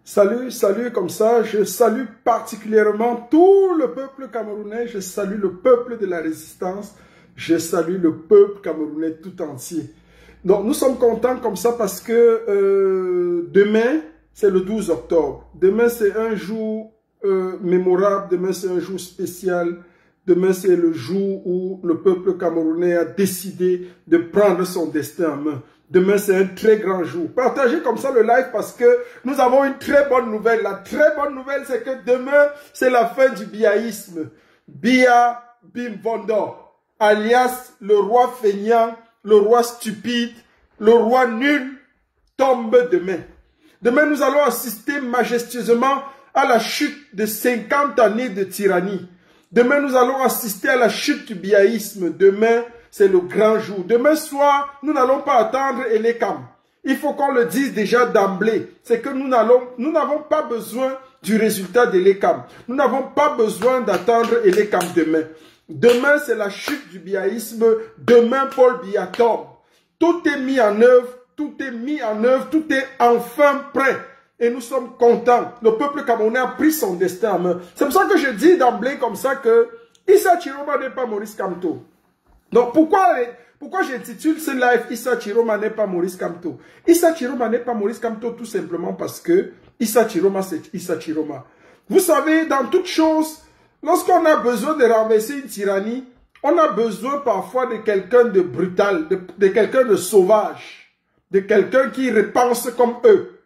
Salut, salut comme ça, je salue particulièrement tout le peuple camerounais, je salue le peuple de la résistance, je salue le peuple camerounais tout entier. Donc nous sommes contents comme ça parce que demain, c'est le 12 octobre. Demain, c'est un jour mémorable, demain, c'est un jour spécial. Demain, c'est le jour où le peuple camerounais a décidé de prendre son destin en main. Demain, c'est un très grand jour. Partagez comme ça le live parce que nous avons une très bonne nouvelle. La très bonne nouvelle, c'est que demain, c'est la fin du biaïsme. Bia Bimbondo, alias le roi feignant, le roi stupide, le roi nul, tombe demain. Demain, nous allons assister majestueusement à la chute de 50 années de tyrannie. Demain, nous allons assister à la chute du biaïsme. Demain, c'est le grand jour. Demain soir, nous n'allons pas attendre Elekam. Il faut qu'on le dise déjà d'emblée. C'est que nous n'avons pas besoin du résultat d'Elekam. Nous n'avons pas besoin d'attendre Elekam demain. Demain, c'est la chute du biaïsme. Demain, Paul Biya tombe. Tout est mis en œuvre. Tout est mis en œuvre. Tout est enfin prêt. Et nous sommes contents. Le peuple camerounais a pris son destin en main. C'est pour ça que je dis d'emblée comme ça que Issa Chiroma n'est pas Maurice Kamto. Donc pourquoi j'intitule ce live Issa Chiroma n'est pas Maurice Kamto? Issa Chiroma n'est pas Maurice Kamto tout simplement parce que Issa Chiroma c'est Issa Chiroma. Vous savez, dans toute chose, lorsqu'on a besoin de renverser une tyrannie, on a besoin parfois de quelqu'un de brutal, de quelqu'un de sauvage, de quelqu'un qui repense comme eux,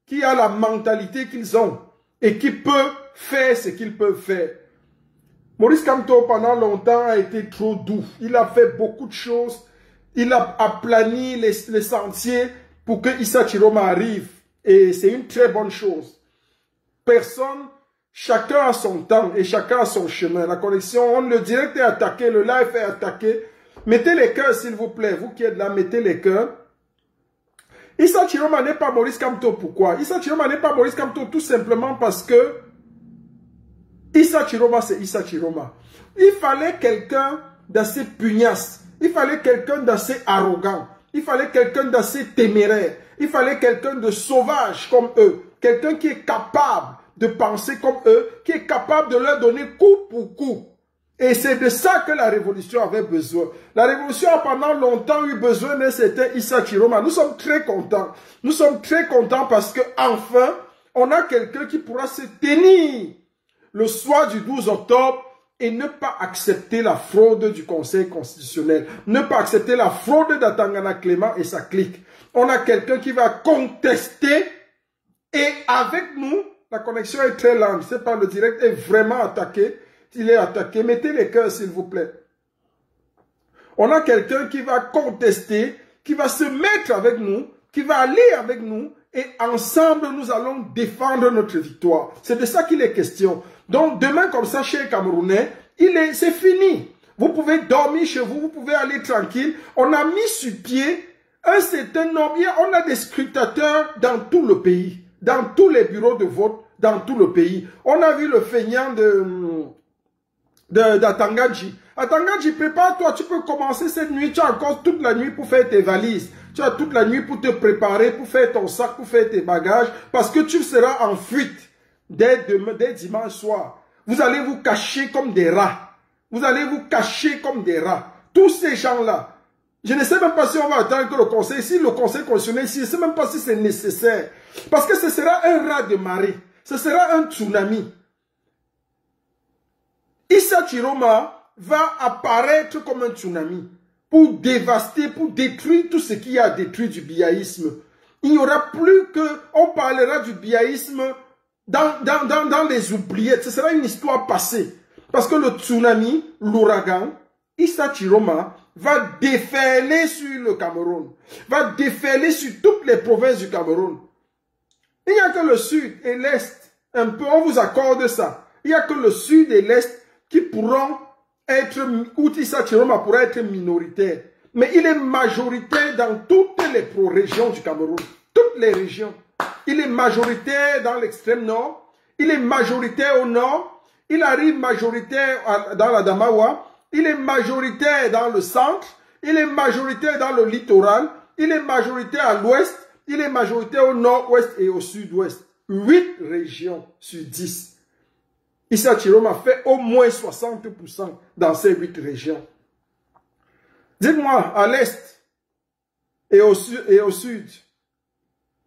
qui a la mentalité qu'ils ont et qui peut faire ce qu'ils peuvent faire. Maurice Kamto, pendant longtemps, a été trop doux. Il a fait beaucoup de choses. Il a aplani les sentiers pour que Issa Chiroma arrive. Et c'est une très bonne chose. Chacun a son temps et chacun a son chemin. La connexion, le direct est attaqué, le live est attaqué. Mettez les cœurs, s'il vous plaît. Vous qui êtes là, mettez les cœurs. Issa Chiroma n'est pas Maurice Kamto. Pourquoi? Issa Chiroma n'est pas Maurice Kamto tout simplement parce que Issa Chiroma, c'est Issa Chiroma. Il fallait quelqu'un d'assez pugnace. Il fallait quelqu'un d'assez arrogant. Il fallait quelqu'un d'assez téméraire. Il fallait quelqu'un de sauvage comme eux. Quelqu'un qui est capable de penser comme eux, qui est capable de leur donner coup pour coup. Et c'est de ça que la révolution avait besoin. La révolution a pendant longtemps eu besoin d'un certain Issa Chiroma. Nous sommes très contents. Nous sommes très contents parce que enfin, on a quelqu'un qui pourra se tenir le soir du 12 octobre et ne pas accepter la fraude du Conseil constitutionnel, ne pas accepter la fraude d'Atangana Clément et sa clique. On a quelqu'un qui va contester et avec nous, la connexion est très lente, c'est pas le direct est vraiment attaqué, il est attaqué, mettez les cœurs s'il vous plaît. On a quelqu'un qui va contester, qui va se mettre avec nous, qui va aller avec nous et ensemble nous allons défendre notre victoire. C'est de ça qu'il est question. Donc demain comme ça, chez les Camerounais, c'est fini. Vous pouvez dormir chez vous, vous pouvez aller tranquille. On a mis sur pied un certain nombre, on a des scrutateurs dans tout le pays, dans tous les bureaux de vote, dans tout le pays. On a vu le feignant d'Atangadji. Atangadji, prépare-toi, tu peux commencer cette nuit, tu as encore toute la nuit pour faire tes valises. Tu as toute la nuit pour te préparer, pour faire ton sac, pour faire tes bagages, parce que tu seras en fuite dès dimanche soir. Vous allez vous cacher comme des rats. Vous allez vous cacher comme des rats. Tous ces gens-là, je ne sais même pas si on va attendre que le conseil, si le conseil constitutionnel, je ne sais même pas si c'est nécessaire. Parce que ce sera un raz de marée. Ce sera un tsunami. Issa Chiroma va apparaître comme un tsunami pour dévaster, pour détruire tout ce qui a détruit du biaïsme. Il n'y aura plus que, on parlera du biaïsme dans les oubliettes. Ce sera une histoire passée. Parce que le tsunami, l'ouragan, Issa Chiroma va déferler sur le Cameroun, va déferler sur toutes les provinces du Cameroun. Il n'y a que le sud et l'est, un peu, on vous accorde ça. Il n'y a que le sud et l'est qui pourront être, où Issa Chiroma pourra être minoritaire. Mais il est majoritaire dans toutes les régions du Cameroun. Toutes les régions. Il est majoritaire dans l'extrême nord. Il est majoritaire au nord. Il arrive majoritaire dans la Damawa. Il est majoritaire dans le centre. Il est majoritaire dans le littoral. Il est majoritaire à l'ouest. il est majoritaire au nord-ouest et au sud-ouest. 8 régions sur 10. Issa Chiroma fait au moins 60% dans ces 8 régions. Dites-moi, à l'est et au sud,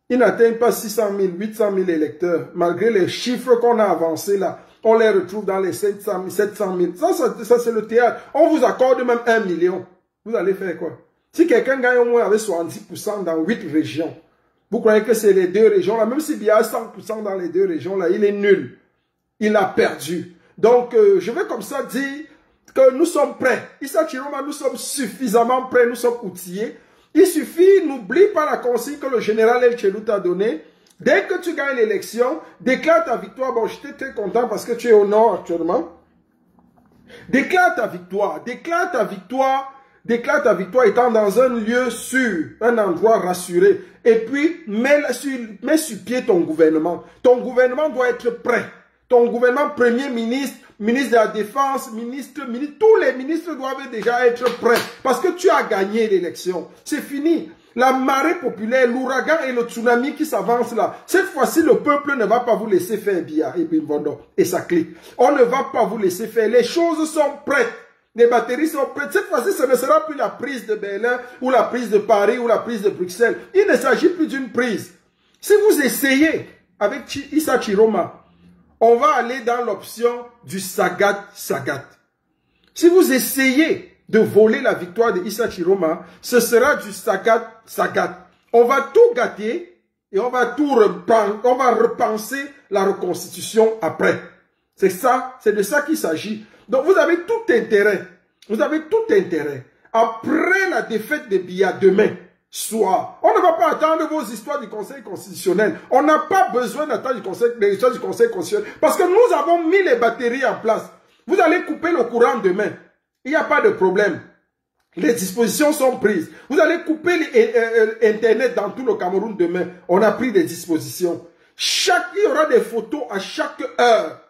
il n'atteint pas 600 000, 800 000 électeurs, malgré les chiffres qu'on a avancés là. On les retrouve dans les 700 000, 700 000. Ça c'est le théâtre. On vous accorde même 1 million. Vous allez faire quoi? Si quelqu'un gagne au moins avec 70% dans 8 régions, vous croyez que c'est les 2 régions là, même s'il y a 100% dans les 2 régions là, il est nul. Il a perdu. Donc, je vais comme ça dire que nous sommes prêts. Issa Chiroma, nous sommes suffisamment prêts, nous sommes outillés. Il suffit, n'oublie pas la consigne que le général El Chelou t'a donnée. Dès que tu gagnes l'élection, déclare ta victoire. Bon, j'étais très content parce que tu es au nord actuellement. Déclare ta victoire. Déclare ta victoire. Déclare ta victoire étant dans un lieu sûr, un endroit rassuré. Et puis, mets sur pied ton gouvernement. Ton gouvernement doit être prêt. Ton gouvernement, premier ministre, ministre de la Défense, ministre, tous les ministres doivent déjà être prêts. Parce que tu as gagné l'élection. C'est fini. La marée populaire, l'ouragan et le tsunami qui s'avancent là. Cette fois-ci, le peuple ne va pas vous laisser faire Biya et Bimbondo et ça clique. On ne va pas vous laisser faire. Les choses sont prêtes. Les batteries sont prêtes. Cette fois-ci, ce ne sera plus la prise de Berlin ou la prise de Paris ou la prise de Bruxelles. Il ne s'agit plus d'une prise. Si vous essayez avec Issa Chiroma, on va aller dans l'option du Sagat-Sagat. Si vous essayez de voler la victoire de Issa Chiroma, ce sera du Sagat-Sagat. On va tout gâter et on va repenser la reconstitution après. C'est ça, c'est de ça qu'il s'agit. Donc vous avez tout intérêt, après la défaite de Biya demain soir. On ne va pas attendre vos histoires du Conseil constitutionnel. On n'a pas besoin d'attendre les histoires du Conseil constitutionnel parce que nous avons mis les batteries en place. Vous allez couper le courant demain. Il n'y a pas de problème. Les dispositions sont prises. Vous allez couper Internet dans tout le Cameroun demain. On a pris des dispositions. Il y aura des photos à chaque heure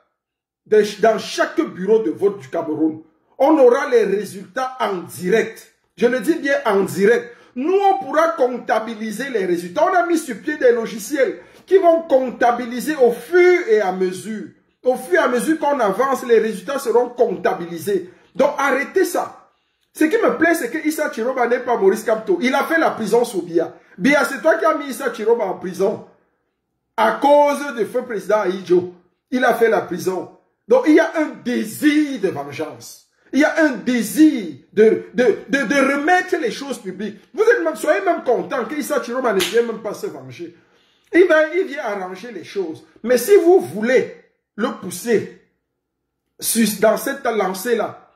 dans chaque bureau de vote du Cameroun. On aura les résultats en direct. Je le dis bien en direct. Nous, on pourra comptabiliser les résultats. On a mis sur pied des logiciels qui vont comptabiliser au fur et à mesure. Au fur et à mesure qu'on avance, les résultats seront comptabilisés. Donc, arrêtez ça. Ce qui me plaît, c'est que Issa Chiroma n'est pas Maurice Kamto. Il a fait la prison sous Biya. Biya, c'est toi qui as mis Issa Chiroma en prison. À cause du feu président Aïdjo. Il a fait la prison. Donc, il y a un désir de vengeance. Il y a un désir de remettre les choses publiques. Soyez même content qu'Issa Chiroma ne vienne même pas se venger. Il vient arranger les choses. Mais si vous voulez le pousser dans cette lancée-là,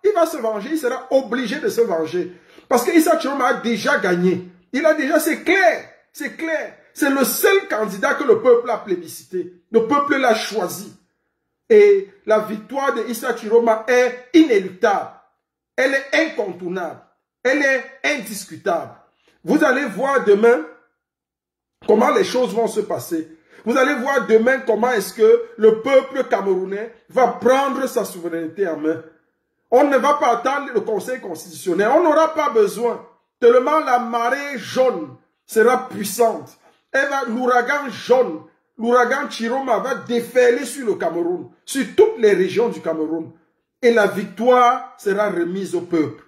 il va se venger, il sera obligé de se venger. Parce qu'Issa Chiroma a déjà gagné. C'est clair. C'est le seul candidat que le peuple a plébiscité. Le peuple l'a choisi. Et la victoire de Issa Chiroma est inéluctable. Elle est incontournable. Elle est indiscutable. Vous allez voir demain comment les choses vont se passer. Vous allez voir demain comment est-ce que le peuple camerounais va prendre sa souveraineté en main. On ne va pas attendre le Conseil constitutionnel. On n'aura pas besoin. Tellement la marée jaune sera puissante. L'ouragan jaune, l'ouragan Chiroma va déferler sur le Cameroun, sur toutes les régions du Cameroun. Et la victoire sera remise au peuple.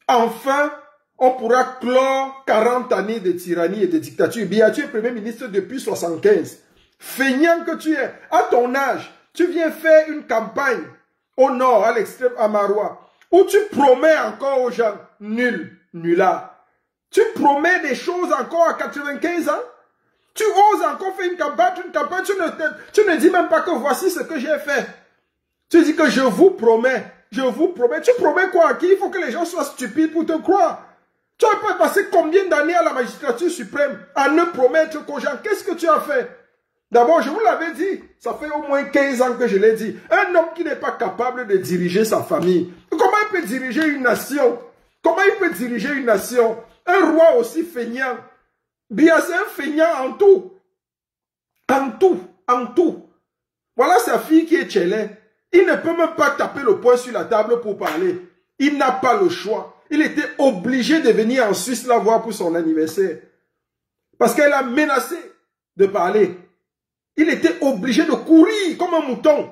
Enfin, on pourra clore 40 années de tyrannie et de dictature. Biya, tu es Premier ministre depuis 1975. Feignant que tu es, à ton âge, tu viens faire une campagne au nord, à l'extrême Amaroua, où tu promets encore aux gens, nulard. Tu promets des choses encore à 95 ans. Tu oses encore faire une campagne, tu ne dis même pas que voici ce que j'ai fait. Tu dis que je vous promets. Tu promets quoi à qui? Il faut que les gens soient stupides pour te croire. Tu as pas passé combien d'années à la magistrature suprême à ne promettre qu'aux gens? Qu'est-ce que tu as fait? D'abord, je vous l'avais dit, ça fait au moins 15 ans que je l'ai dit. Un homme qui n'est pas capable de diriger sa famille, comment il peut diriger une nation? Comment il peut diriger une nation? Un roi aussi feignant. Biya, c'est un feignant en tout. En tout. Voilà sa fille qui est Tchélé. Il ne peut même pas taper le poing sur la table pour parler. Il n'a pas le choix. Il était obligé de venir en Suisse la voir pour son anniversaire. Parce qu'elle a menacé de parler. Il était obligé de courir comme un mouton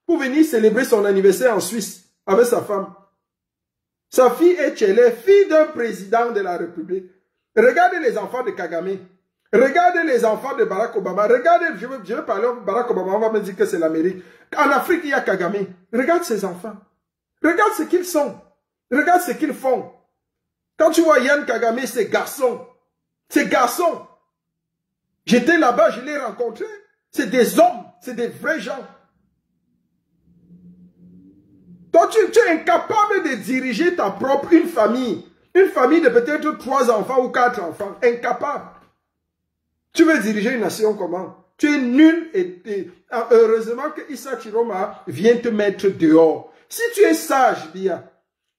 pour venir célébrer son anniversaire en Suisse avec sa femme. Sa fille est Tchélé, fille d'un président de la République. Regardez les enfants de Kagame. Regardez les enfants de Barack Obama. Regardez, je veux parler de Barack Obama, on va me dire que c'est l'Amérique. En Afrique, il y a Kagame. Regarde ces enfants. Regarde ce qu'ils sont. Regarde ce qu'ils font. Quand tu vois Yann Kagame, ces garçons. Ces garçons. J'étais là-bas, je l'ai rencontré. C'est des hommes, c'est des vrais gens. Toi, tu es incapable de diriger ta propre, une famille de peut-être 3 enfants ou 4 enfants. Incapable. Tu veux diriger une nation comment? Tu es nul et heureusement que Issa Chiroma vient te mettre dehors. Si tu es sage, bien,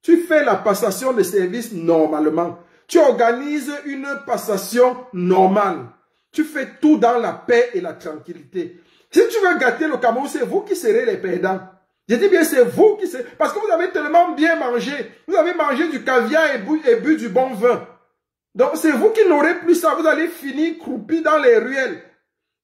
tu fais la passation de service normalement. Tu organises une passation normale. Tu fais tout dans la paix et la tranquillité. Si tu veux gâter le Cameroun, c'est vous qui serez les perdants. Je dis bien, c'est vous qui serez... Parce que vous avez tellement bien mangé. Vous avez mangé du caviar et bu du bon vin. Donc, c'est vous qui n'aurez plus ça. Vous allez finir croupi dans les ruelles.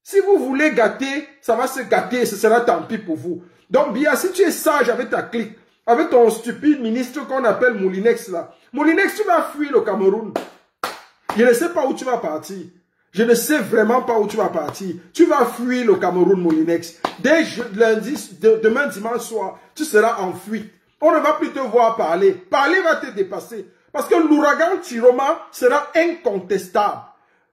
Si vous voulez gâter, ça va se gâter. Ce sera tant pis pour vous. Donc, bien, si tu es sage avec ta clique, avec ton stupide ministre qu'on appelle Moulinex, là. Moulinex, tu vas fuir le Cameroun. Je ne sais pas où tu vas partir. Je ne sais vraiment pas où tu vas partir. Tu vas fuir le Cameroun, Moulinex. Dès lundi, demain dimanche soir, tu seras en fuite. On ne va plus te voir parler. Parler va te dépasser. Parce que l'ouragan Chiroma sera incontestable.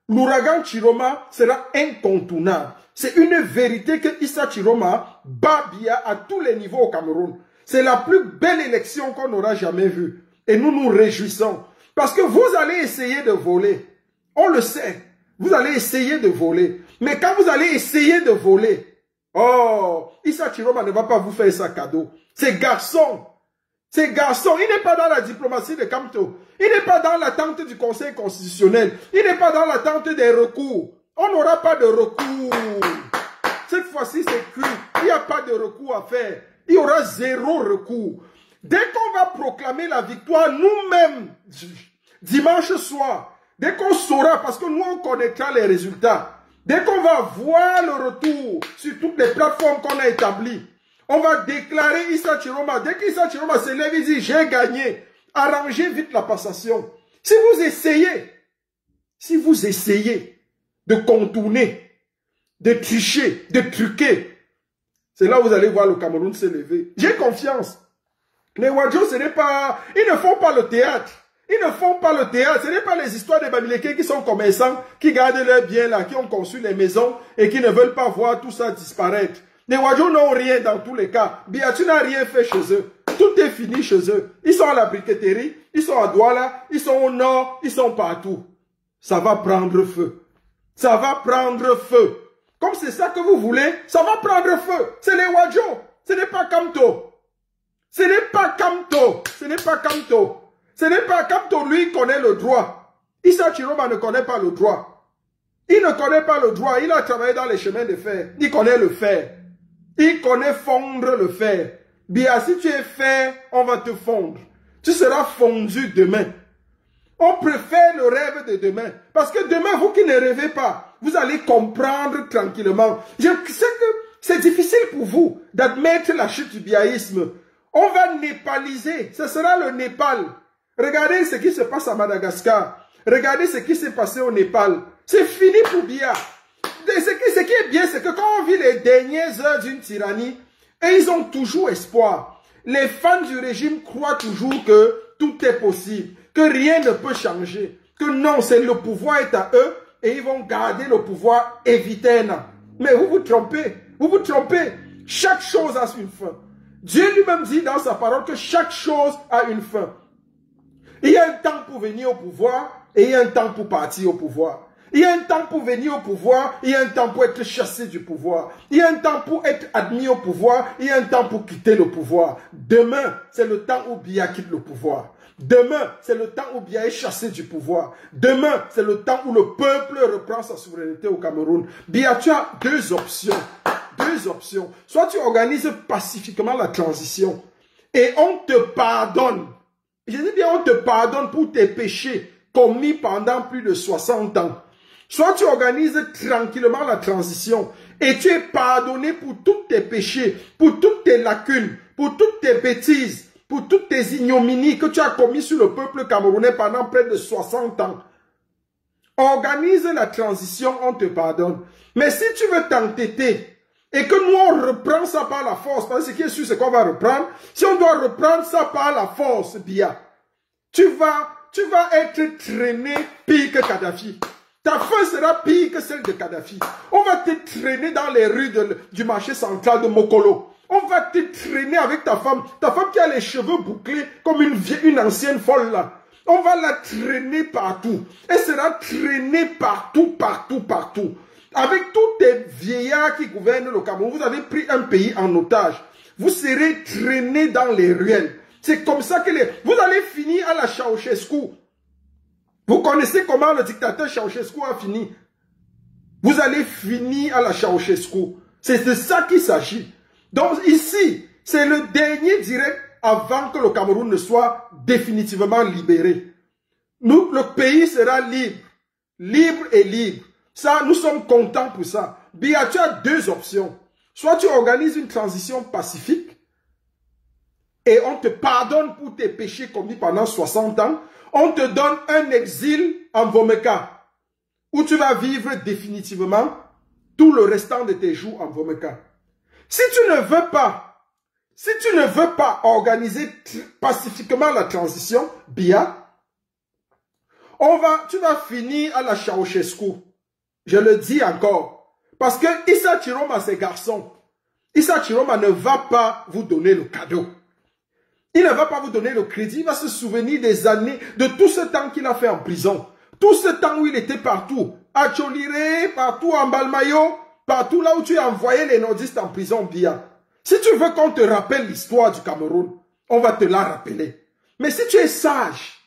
L'ouragan Chiroma sera incontournable. C'est une vérité que Issa Chiroma bat bien à tous les niveaux au Cameroun. C'est la plus belle élection qu'on aura jamais vue. Et nous nous réjouissons. Parce que vous allez essayer de voler. On le sait. Vous allez essayer de voler. Mais quand vous allez essayer de voler, oh, Issa Chiroma ne va pas vous faire ça cadeau. Ces garçons, il n'est pas dans la diplomatie de Kamto. Il n'est pas dans l'attente du Conseil constitutionnel. Il n'est pas dans l'attente des recours. On n'aura pas de recours. Cette fois-ci, c'est cuit. Il n'y a pas de recours à faire. Il y aura 0 recours. Dès qu'on va proclamer la victoire nous-mêmes, dimanche soir, dès qu'on saura, parce que nous, on connaîtra les résultats, dès qu'on va voir le retour sur toutes les plateformes qu'on a établies, on va déclarer Issa Chiroma. Dès qu'Issa Chiroma se lève, il dit, j'ai gagné. Arrangez vite la passation. Si vous essayez de contourner, de tricher, de truquer, c'est là où vous allez voir le Cameroun se lever. J'ai confiance. Les Wadjo, ce n'est pas... Ils ne font pas le théâtre. Ils ne font pas le théâtre. Ce n'est pas les histoires des Bamileke qui sont commerçants, qui gardent leurs biens là, qui ont conçu les maisons et qui ne veulent pas voir tout ça disparaître. Les Wadjo n'ont rien dans tous les cas. Biatu n'a rien fait chez eux. Tout est fini chez eux. Ils sont à la briqueterie, ils sont à Douala, ils sont au nord, ils sont partout. Ça va prendre feu. Ça va prendre feu. Comme c'est ça que vous voulez, ça va prendre feu. C'est les Wadjo. Ce n'est pas Kamto. Ce n'est pas Kamto. Ce n'est pas Kamto. Ce n'est pas Kamto, lui, connaît le droit. Issa Chiroma ne connaît pas le droit. Il ne connaît pas le droit. Il a travaillé dans les chemins de fer. Il connaît le fer. Il connaît fondre le fer. Bien, si tu es fer, on va te fondre. Tu seras fondu demain. On préfère le rêve de demain. Parce que demain, vous qui ne rêvez pas, vous allez comprendre tranquillement. Je sais que c'est difficile pour vous d'admettre la chute du biaïsme. On va népaliser. Ce sera le Népal. Regardez ce qui se passe à Madagascar. Regardez ce qui s'est passé au Népal. C'est fini pour Biya. Ce qui est bien, c'est que quand on vit les dernières heures d'une tyrannie, et ils ont toujours espoir. Les fans du régime croient toujours que tout est possible, que rien ne peut changer, que non, c'est le pouvoir est à eux et ils vont garder le pouvoir éternel. Mais vous vous trompez, vous vous trompez. Chaque chose a une fin. Dieu lui-même dit dans sa parole que chaque chose a une fin. Il y a un temps pour venir au pouvoir et il y a un temps pour partir au pouvoir. Il y a un temps pour venir au pouvoir, il y a un temps pour être chassé du pouvoir. Il y a un temps pour être admis au pouvoir, il y a un temps pour quitter le pouvoir. Demain, c'est le temps où Biya quitte le pouvoir. Demain, c'est le temps où Biya est chassé du pouvoir. Demain, c'est le temps où le peuple reprend sa souveraineté au Cameroun. Biya, tu as 2 options. 2 options. Soit tu organises pacifiquement la transition et on te pardonne. Je dis bien, on te pardonne pour tes péchés commis pendant plus de 60 ans. Soit tu organises tranquillement la transition et tu es pardonné pour tous tes péchés, pour toutes tes lacunes, pour toutes tes bêtises, pour toutes tes ignominies que tu as commises sur le peuple camerounais pendant près de 60 ans. Organise la transition, on te pardonne. Mais si tu veux t'entêter et que nous on reprend ça par la force, parce que ce qui est sûr c'est qu'on va reprendre, si on doit reprendre ça par la force, bien, tu vas être traîné pire que Kadhafi. Ta fin sera pire que celle de Kadhafi. On va te traîner dans les rues du marché central de Mokolo. On va te traîner avec ta femme qui a les cheveux bouclés comme une ancienne folle là. On va la traîner partout. Elle sera traînée partout, partout, partout. Avec tous les vieillards qui gouvernent le Cameroun, vous avez pris un pays en otage. Vous serez traînés dans les ruelles. C'est comme ça que vous allez finir à la Ceausescu. Vous connaissez comment le dictateur Ceausescu a fini. Vous allez finir à la Ceausescu. C'est de ça qu'il s'agit. Donc ici, c'est le dernier direct avant que le Cameroun ne soit définitivement libéré. Nous, le pays sera libre. Libre et libre. Ça, nous sommes contents pour ça. Bia, tu as deux options. Soit tu organises une transition pacifique et on te pardonne pour tes péchés commis pendant 60 ans. On te donne un exil en Vomeka où tu vas vivre définitivement tout le restant de tes jours en Vomeka. Si tu ne veux pas organiser pacifiquement la transition, Bia, tu vas finir à la Ceausescu. Je le dis encore. Parce que Issa Chiroma, ses garçons, Issa Chiroma ne va pas vous donner le cadeau. Il ne va pas vous donner le crédit. Il va se souvenir des années, de tout ce temps qu'il a fait en prison. Tout ce temps où il était partout. À Tcholire, partout en Balmayo, partout là où tu as envoyé les nordistes en prison, Bia. Si tu veux qu'on te rappelle l'histoire du Cameroun, on va te la rappeler. Mais si tu es sage,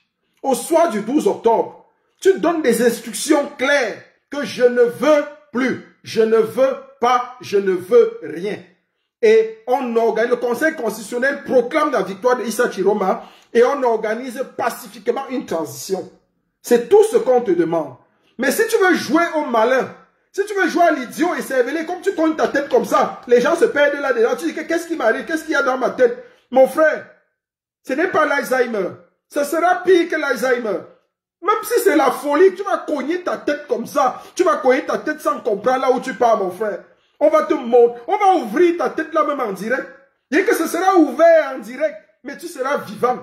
au soir du 12 octobre, tu donnes des instructions claires que je ne veux plus, je ne veux pas, je ne veux rien. Et le Conseil constitutionnel proclame la victoire de Issa Chiroma et on organise pacifiquement une transition. C'est tout ce qu'on te demande. Mais si tu veux jouer au malin, si tu veux jouer à l'idiot et s'éveiller, comme tu tournes ta tête comme ça, les gens se perdent là-dedans. Tu dis qu'est-ce qui m'arrive, qu'est-ce qu'il y a dans ma tête? Mon frère, ce n'est pas l'Alzheimer. Ce sera pire que l'Alzheimer. Même si c'est la folie, tu vas cogner ta tête comme ça. Tu vas cogner ta tête sans comprendre là où tu pars, mon frère. On va te montrer, on va ouvrir ta tête là même en direct. Et que ce sera ouvert en direct, mais tu seras vivant.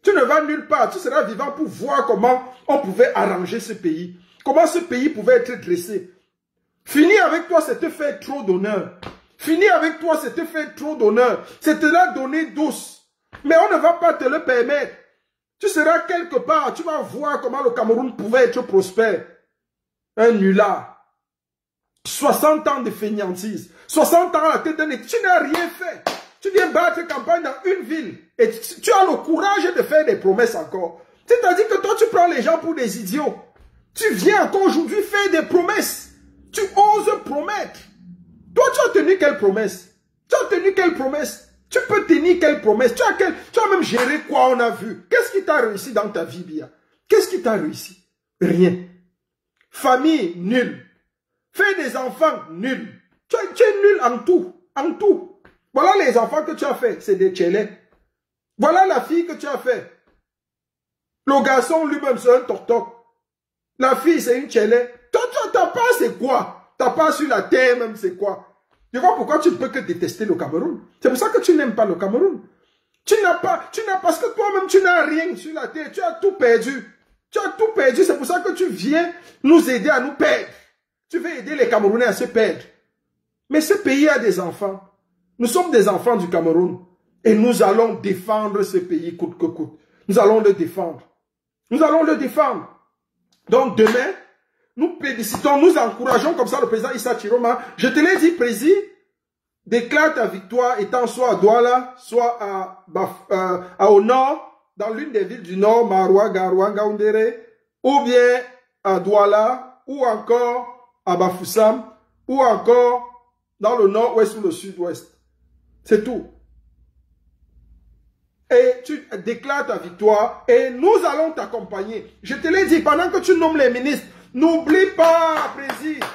Tu ne vas nulle part, tu seras vivant pour voir comment on pouvait arranger ce pays. Comment ce pays pouvait être dressé. Finir avec toi, c'est te faire trop d'honneur. Finir avec toi, c'est te faire trop d'honneur. C'est te la donner douce. Mais on ne va pas te le permettre. Tu seras quelque part, tu vas voir comment le Cameroun pouvait être prospère. Un nulard. 60 ans de fainéantise. 60 ans à la tête d'un État. Tu n'as rien fait. Tu viens battre campagne dans une ville. Et tu as le courage de faire des promesses encore. C'est-à-dire que toi, tu prends les gens pour des idiots. Tu viens encore aujourd'hui faire des promesses. Tu oses promettre. Toi, tu as tenu quelle promesse? Tu as tenu quelle promesse? Tu peux tenir quelle promesse? Tu as même géré quoi on a vu? Qu'est-ce qui t'a réussi dans ta vie, Bia? Qu'est-ce qui t'a réussi? Rien. Famille, nulle. Faire des enfants, nul. Tu es nul en tout. En tout. Voilà les enfants que tu as fait. C'est des tchélés. Voilà la fille que tu as fait. Le garçon lui-même, c'est un toc-toc. La fille, c'est une tchélé. Toi, t'as pas, c'est quoi? T'as pas sur la terre même, c'est quoi? Tu vois pourquoi tu ne peux que détester le Cameroun? C'est pour ça que tu n'aimes pas le Cameroun. Parce que toi-même, tu n'as rien sur la terre. Tu as tout perdu. Tu as tout perdu. C'est pour ça que tu viens nous aider à nous perdre. Tu veux aider les Camerounais à se perdre. Mais ce pays a des enfants. Nous sommes des enfants du Cameroun. Et nous allons défendre ce pays coûte que coûte. Nous allons le défendre. Nous allons le défendre. Donc demain, nous plébiscitons, nous encourageons comme ça le président Issa Chiroma. Je te l'ai dit, président, déclare ta victoire étant soit à Douala, soit au nord, dans l'une des villes du nord, Maroua, Garoua, Gaoundéré, ou bien à Douala, ou encore à Bafoussam, ou encore dans le nord-ouest ou le sud-ouest. C'est tout. Et tu déclares ta victoire et nous allons t'accompagner. Je te l'ai dit, pendant que tu nommes les ministres, N'oublie pas, Président,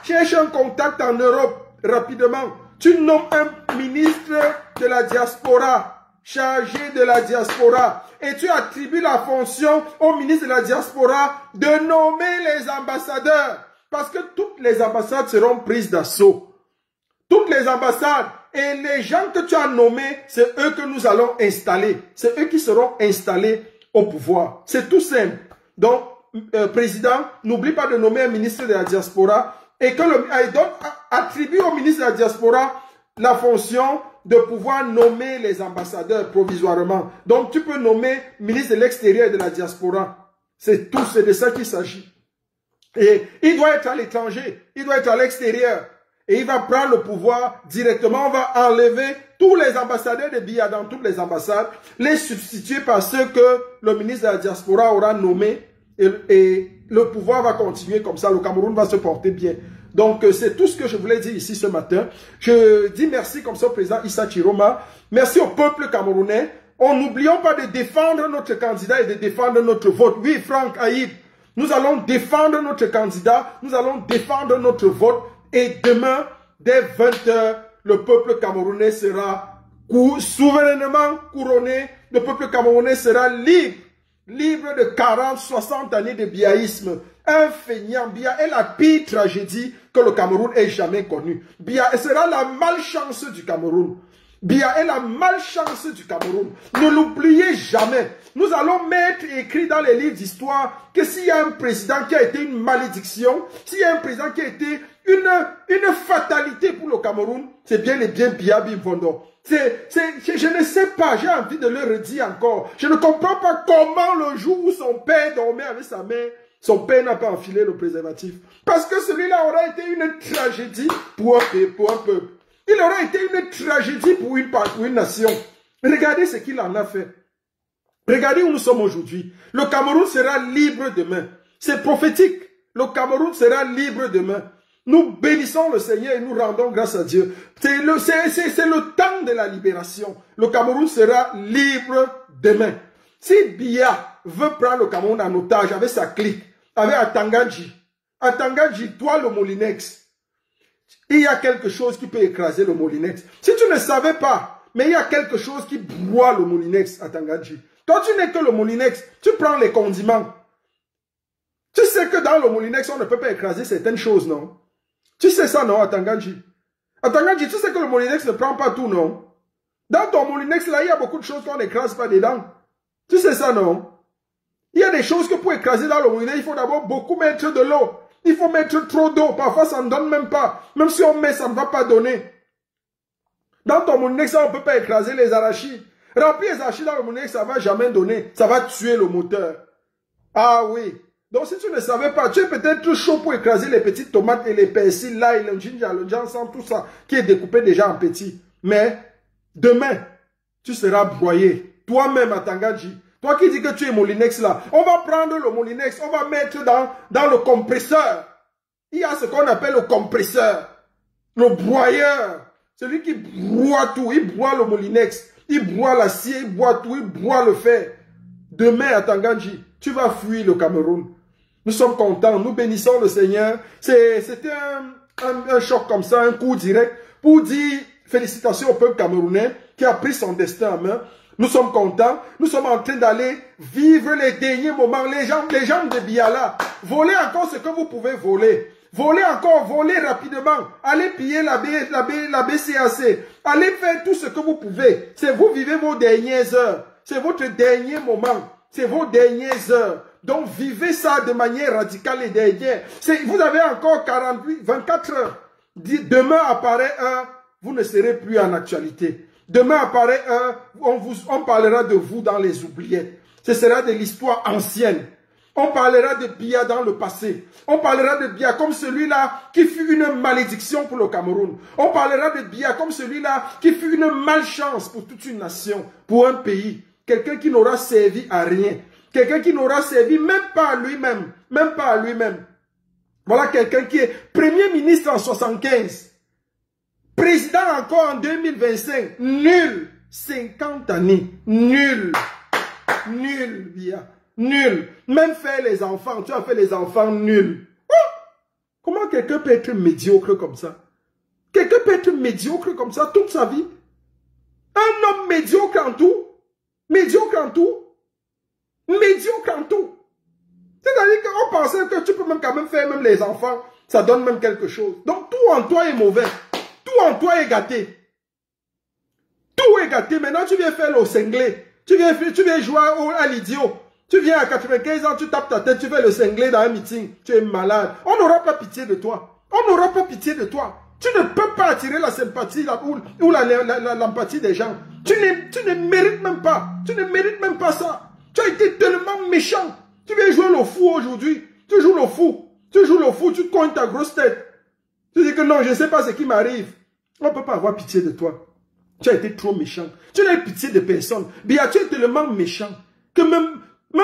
cherche un contact en Europe rapidement. Tu nommes un ministre de la diaspora, chargé de la diaspora, et tu attribues la fonction au ministre de la diaspora de nommer les ambassadeurs. Parce que toutes les ambassades seront prises d'assaut. Toutes les ambassades. Et les gens que tu as nommés, c'est eux que nous allons installer. C'est eux qui seront installés au pouvoir. C'est tout simple. Donc, Président, n'oublie pas de nommer un ministre de la diaspora et que attribue au ministre de la diaspora la fonction de pouvoir nommer les ambassadeurs provisoirement. Donc, tu peux nommer ministre de l'extérieur et de la diaspora. C'est tout, c'est de ça qu'il s'agit. Et il doit être à l'étranger, il doit être à l'extérieur. Et il va prendre le pouvoir directement. On va enlever tous les ambassadeurs de BIA dans toutes les ambassades, les substituer par ceux que le ministre de la diaspora aura nommés. Et le pouvoir va continuer comme ça. Le Cameroun va se porter bien. Donc, c'est tout ce que je voulais dire ici ce matin. Je dis merci comme ça au président Issa Chiroma. Merci au peuple camerounais. N'oublions pas de défendre notre candidat et de défendre notre vote. Oui, Franck Haïb, nous allons défendre notre candidat. Nous allons défendre notre vote. Et demain, dès 20 h, le peuple camerounais sera souverainement couronné. Le peuple camerounais sera libre. Libre de 40, 60 années de biaïsme. Un feignant. Bia est la pire tragédie que le Cameroun ait jamais connue. Bia sera la malchance du Cameroun. Bia est la malchance du Cameroun. Ne l'oubliez jamais. Nous allons mettre écrit dans les livres d'histoire que s'il y a un président qui a été une malédiction, s'il y a un président qui a été une fatalité pour le Cameroun, c'est bien et bien Bia Bimfondo. Je ne sais pas, j'ai envie de le redire encore. Je ne comprends pas comment le jour où son père dormait avec sa mère, son père n'a pas enfilé le préservatif. Parce que celui-là aurait été une tragédie pour un peuple. Il aurait été une tragédie pour une nation. Regardez ce qu'il en a fait. Regardez où nous sommes aujourd'hui. Le Cameroun sera libre demain. C'est prophétique. Le Cameroun sera libre demain. Nous bénissons le Seigneur et nous rendons grâce à Dieu. C'est le temps de la libération. Le Cameroun sera libre demain. Si Biya veut prendre le Cameroun en otage avec sa clique, avec Atangadji, toi le Molinex, il y a quelque chose qui peut écraser le Molinex. Si tu ne savais pas, mais il y a quelque chose qui broie le Molinex à Tangadji. Toi, tu n'es que le Molinex. Tu prends les condiments. Tu sais que dans le Molinex, on ne peut pas écraser certaines choses, non? Tu sais ça, non, à Tangadji? À Tangadji, tu sais que le Molinex ne prend pas tout, non? Dans ton Molinex, là, il y a beaucoup de choses qu'on n'écrase pas dedans. Tu sais ça, non? Il y a des choses que pour écraser dans le Molinex, il faut d'abord beaucoup mettre de l'eau. Il faut mettre trop d'eau. Parfois, ça ne donne même pas. Même si on met, ça ne va pas donner. Dans ton Molinex, on ne peut pas écraser les arachides. Remplir les arachides dans le Molinex, ça ne va jamais donner. Ça va tuer le moteur. Ah oui. Donc, si tu ne savais pas, tu es peut-être chaud pour écraser les petites tomates et les persils, l'ail, le ginger, le ginseng, tout ça, qui est découpé déjà en petits. Mais, demain, tu seras broyé. Toi-même, à Tangadji. Toi qui dis que tu es Molinex là, on va prendre le Molinex, on va mettre dans le compresseur. Il y a ce qu'on appelle le compresseur. Le broyeur. Celui qui broie tout. Il broie le Molinex. Il broie l'acier, il broie tout, il broie le fer. Demain, à Tangadji, tu vas fuir le Cameroun. Nous sommes contents, nous bénissons le Seigneur. C'était un choc comme ça, un coup direct, pour dire félicitations au peuple camerounais qui a pris son destin en main. Nous sommes contents, nous sommes en train d'aller vivre les derniers moments. Les gens de Biala, volez encore ce que vous pouvez voler. Volez encore, volez rapidement. Allez piller la BCAC. Allez faire tout ce que vous pouvez. C'est vous vivez vos dernières heures. C'est votre dernier moment. C'est vos dernières heures. Donc, vivez ça de manière radicale et dernière. Vous avez encore 24 heures. Demain apparaît vous ne serez plus en actualité. Demain apparaît on parlera de vous dans les oubliettes. Ce sera de l'histoire ancienne. On parlera de Biya dans le passé. On parlera de Biya comme celui-là qui fut une malédiction pour le Cameroun. On parlera de Biya comme celui-là qui fut une malchance pour toute une nation, pour un pays. Quelqu'un qui n'aura servi à rien. Quelqu'un qui n'aura servi même pas à lui-même. Même pas à lui-même. Voilà quelqu'un qui est Premier ministre en 75. Président encore en 2025. Nul. 50 années. Nul. Nul, Biya. Nul. Même faire les enfants. Tu as fait les enfants nuls. Comment quelqu'un peut être médiocre comme ça? Quelqu'un peut être médiocre comme ça toute sa vie? Un homme médiocre en tout? Médiocre en tout? Médiocre en tout? C'est-à-dire qu'on pensait que tu peux même quand même faire même les enfants. Ça donne même quelque chose. Donc tout en toi est mauvais. Tout en toi est gâté. Tout est gâté. Maintenant tu viens faire le cinglé. Tu viens jouer à l'idiot. Tu viens à 95 ans, tu tapes ta tête, tu fais le cinglé dans un meeting. Tu es malade. On n'aura pas pitié de toi. On n'aura pas pitié de toi. Tu ne peux pas attirer la sympathie ou l'empathie des gens. Tu ne mérites même pas. Tu ne mérites même pas ça. Tu as été tellement méchant. Tu viens jouer le fou aujourd'hui. Tu joues le fou. Tu joues le fou, tu cognes ta grosse tête. Tu dis que non, je ne sais pas ce qui m'arrive. On ne peut pas avoir pitié de toi. Tu as été trop méchant. Tu n'as eu pitié de personne. Bia, tu es tellement méchant que même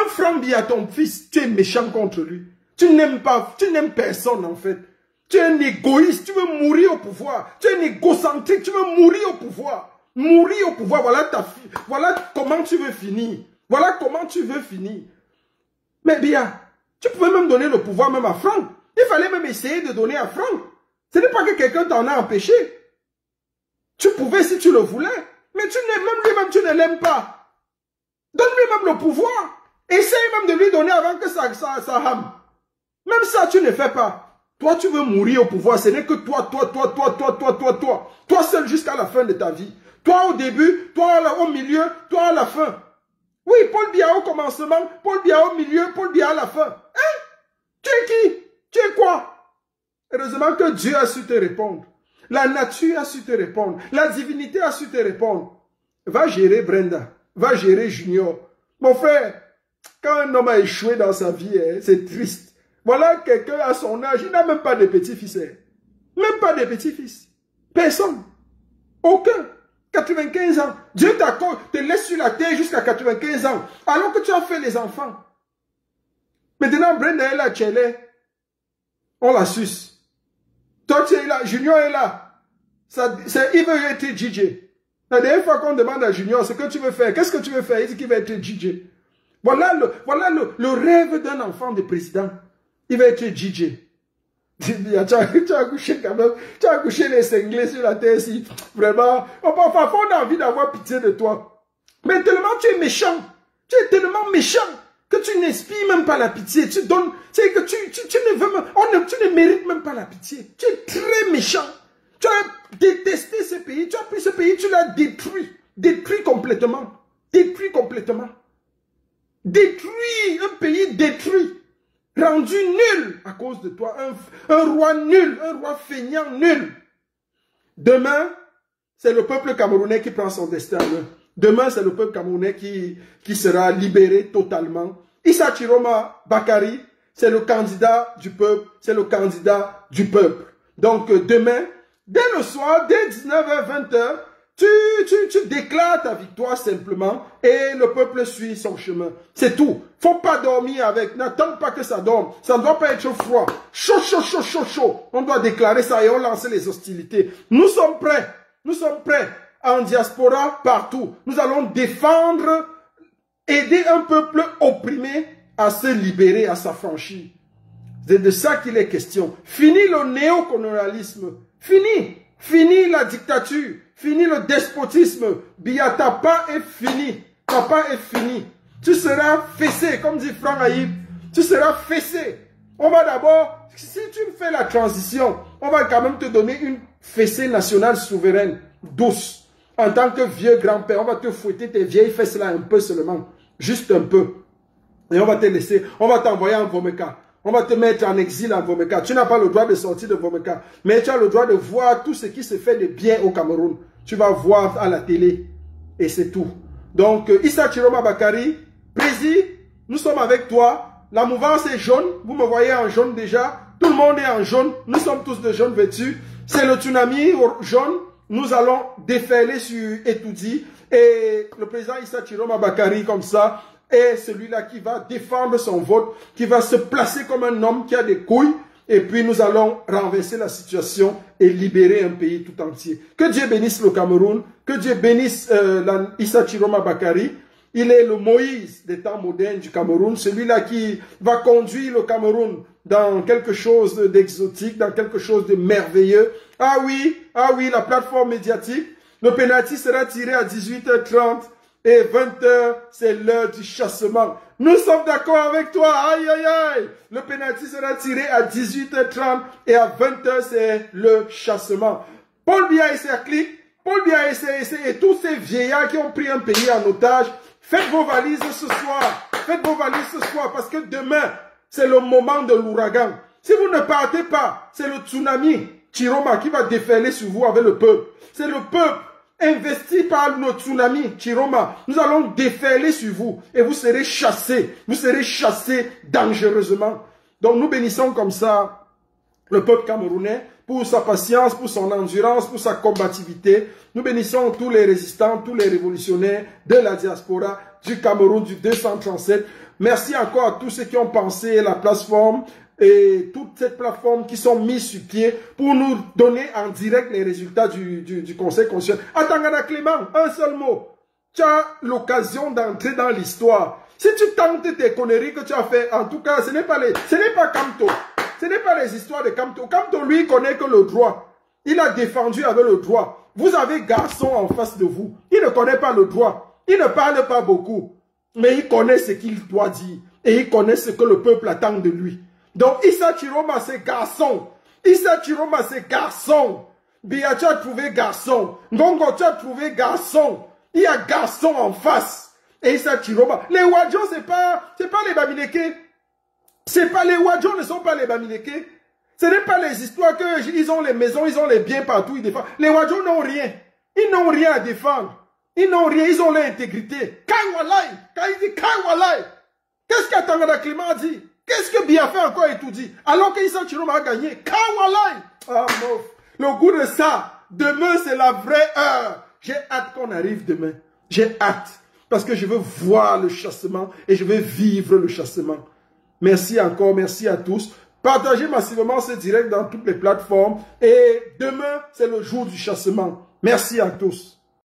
Franck Bia, ton fils, tu es méchant contre lui. Tu n'aimes pas, tu n'aimes personne en fait. Tu es un égoïste, tu veux mourir au pouvoir. Tu es un égocentrique, tu veux mourir au pouvoir. Mourir au pouvoir, voilà ta fille. Voilà comment tu veux finir. Voilà comment tu veux finir. Mais Bia, tu pouvais même donner le pouvoir même à Franck. Il fallait même essayer de donner à Franck. Ce n'est pas que quelqu'un t'en a empêché. Tu pouvais si tu le voulais. Mais tu n'aimes même lui-même, tu ne l'aimes pas. Donne-lui même le pouvoir. Essaye même de lui donner avant que ça rame. Même ça, tu ne fais pas. Toi, tu veux mourir au pouvoir. Ce n'est que toi. Toi seul jusqu'à la fin de ta vie. Toi au début, toi au milieu, toi à la fin. Oui, Paul Biya au commencement, Paul Biya au milieu, Paul Biya à la fin. Hein? Tu es qui? Tu es quoi? Heureusement que Dieu a su te répondre. La nature a su te répondre. La divinité a su te répondre. Va gérer Brenda. Va gérer Junior. Mon frère, quand un homme a échoué dans sa vie, hein, c'est triste. Voilà quelqu'un à son âge, il n'a même pas de petits-fils. Hein. Même pas de petits-fils. Personne. Aucun. 95 ans. Dieu te laisse sur la terre jusqu'à 95 ans. Alors que tu as fait les enfants. Maintenant, Brenda est là, Tchélé. On la suce. Toi, tu es là. Junior est là. Il veut être DJ. La dernière fois qu'on demande à Junior ce que tu veux faire, qu'est-ce que tu veux faire? Il dit qu'il va être DJ. Voilà le rêve d'un enfant de président. Il va être DJ. Tu as accouché quand même. Tu as accouché les cinglés sur la terre ici. Vraiment. Parfois, on a envie d'avoir pitié de toi. Mais tellement tu es méchant. Tu es tellement méchant que tu n'inspires même pas la pitié. Tu donnes. C'est que tu ne veux même. Tu ne mérites même pas la pitié. Tu es très méchant. Tu as détesté ce pays. Tu as pris ce pays, tu l'as détruit. Détruit complètement. Détruit complètement. Détruit. Un pays détruit. Rendu nul à cause de toi. Un roi nul. Un roi feignant nul. Demain, c'est le peuple camerounais qui prend son destin. Demain, c'est le peuple camerounais qui sera libéré totalement. Issa Chiroma Bakari, c'est le candidat du peuple. C'est le candidat du peuple. Donc, demain, dès le soir, dès 19h, 20h, tu déclares ta victoire simplement et le peuple suit son chemin. C'est tout. Faut pas dormir avec. N'attends pas que ça dorme. Ça ne doit pas être froid. Chaud, chaud, chaud, chaud, chaud. On doit déclarer ça et on lance les hostilités. Nous sommes prêts. Nous sommes prêts. En diaspora, partout. Nous allons défendre, aider un peuple opprimé à se libérer, à s'affranchir. C'est de ça qu'il est question. Fini le néocolonialisme. Fini. Fini la dictature. Fini le despotisme. Biya, ta part est fini. Ta part est fini. Tu seras fessé, comme dit Franck Aïb. Tu seras fessé. On va d'abord, si tu fais la transition, on va quand même te donner une fessée nationale souveraine, douce. En tant que vieux grand-père, on va te fouetter tes vieilles fesses là un peu seulement. Juste un peu. Et on va te laisser, on va t'envoyer en Vomeka. On va te mettre en exil en Vomeka. Tu n'as pas le droit de sortir de Vomeka. Mais tu as le droit de voir tout ce qui se fait de bien au Cameroun. Tu vas voir à la télé. Et c'est tout. Donc, Issa Chiroma Bakari, Président, nous sommes avec toi. La mouvance est jaune. Vous me voyez en jaune déjà. Tout le monde est en jaune. Nous sommes tous de jaune vêtus. C'est le tsunami jaune. Nous allons déferler sur Etoudi. Et le président Issa Chiroma Bakari, comme ça, est celui-là qui va défendre son vote, qui va se placer comme un homme qui a des couilles. Et puis nous allons renverser la situation et libérer un pays tout entier. Que Dieu bénisse le Cameroun, que Dieu bénisse Issa Chiroma Bakari. Il est le Moïse des temps modernes du Cameroun, celui-là qui va conduire le Cameroun dans quelque chose d'exotique, dans quelque chose de merveilleux. Ah oui, la plateforme médiatique. Le pénalty sera tiré à 18h30 et 20h, c'est l'heure du chassement. Nous sommes d'accord avec toi. Aïe, aïe, aïe. Le pénalty sera tiré à 18h30 et à 20h, c'est le chassement. Paul Biya et ses clics, Paul Biya et tous ces vieillards qui ont pris un pays en otage, faites vos valises ce soir. Faites vos valises ce soir parce que demain, c'est le moment de l'ouragan. Si vous ne partez pas, c'est le tsunami Chiroma qui va déferler sur vous avec le peuple. C'est le peuple investi par le tsunami Chiroma. Nous allons déferler sur vous et vous serez chassés. Vous serez chassés dangereusement. Donc nous bénissons comme ça le peuple camerounais pour sa patience, pour son endurance, pour sa combativité. Nous bénissons tous les résistants, tous les révolutionnaires de la diaspora du Cameroun du 237. Merci encore à tous ceux qui ont pensé la plateforme et toute cette plateforme qui sont mises sur pied pour nous donner en direct les résultats du Conseil constitutionnel. Atangana Clément, un seul mot. Tu as l'occasion d'entrer dans l'histoire. Si tu tentes tes conneries que tu as fait, en tout cas, ce n'est pas Kamto. Ce n'est pas les histoires de Kamto. Kamto, lui, connaît que le droit. Il a défendu avec le droit. Vous avez garçon en face de vous. Il ne connaît pas le droit. Il ne parle pas beaucoup. Mais il connaît ce qu'il doit dire. Et il connaît ce que le peuple attend de lui. Donc, Issa Chiroma, c'est garçon. Issa Chiroma, c'est garçon. Biya, tu as trouvé garçon. Ngongo, tu as trouvé garçon. Il y a garçon en face. Et Issa Chiroma. Les Wadjo, c'est pas les Bamileke. C'est pas les Wadjo, ne sont pas les Bamileke. Ce n'est pas les histoires qu'ils ont les maisons, ils ont les biens partout, ils défendent. Les Wadjo n'ont rien. Ils n'ont rien à défendre. Ils n'ont rien, ils ont leur intégrité. Kaiwalai, quand il dit Kaiwalai, qu'est-ce qu'Atangana Clément a dit? Qu'est-ce que Biya fait encore et tout dit? Alors qu'Issa Chiroma a gagné. Kaiwalai. Ah, mof. Le goût de ça, demain c'est la vraie heure. J'ai hâte qu'on arrive demain. J'ai hâte. Parce que je veux voir le chassement et je veux vivre le chassement. Merci encore, merci à tous. Partagez massivement ce direct dans toutes les plateformes. Et demain, c'est le jour du chassement. Merci à tous.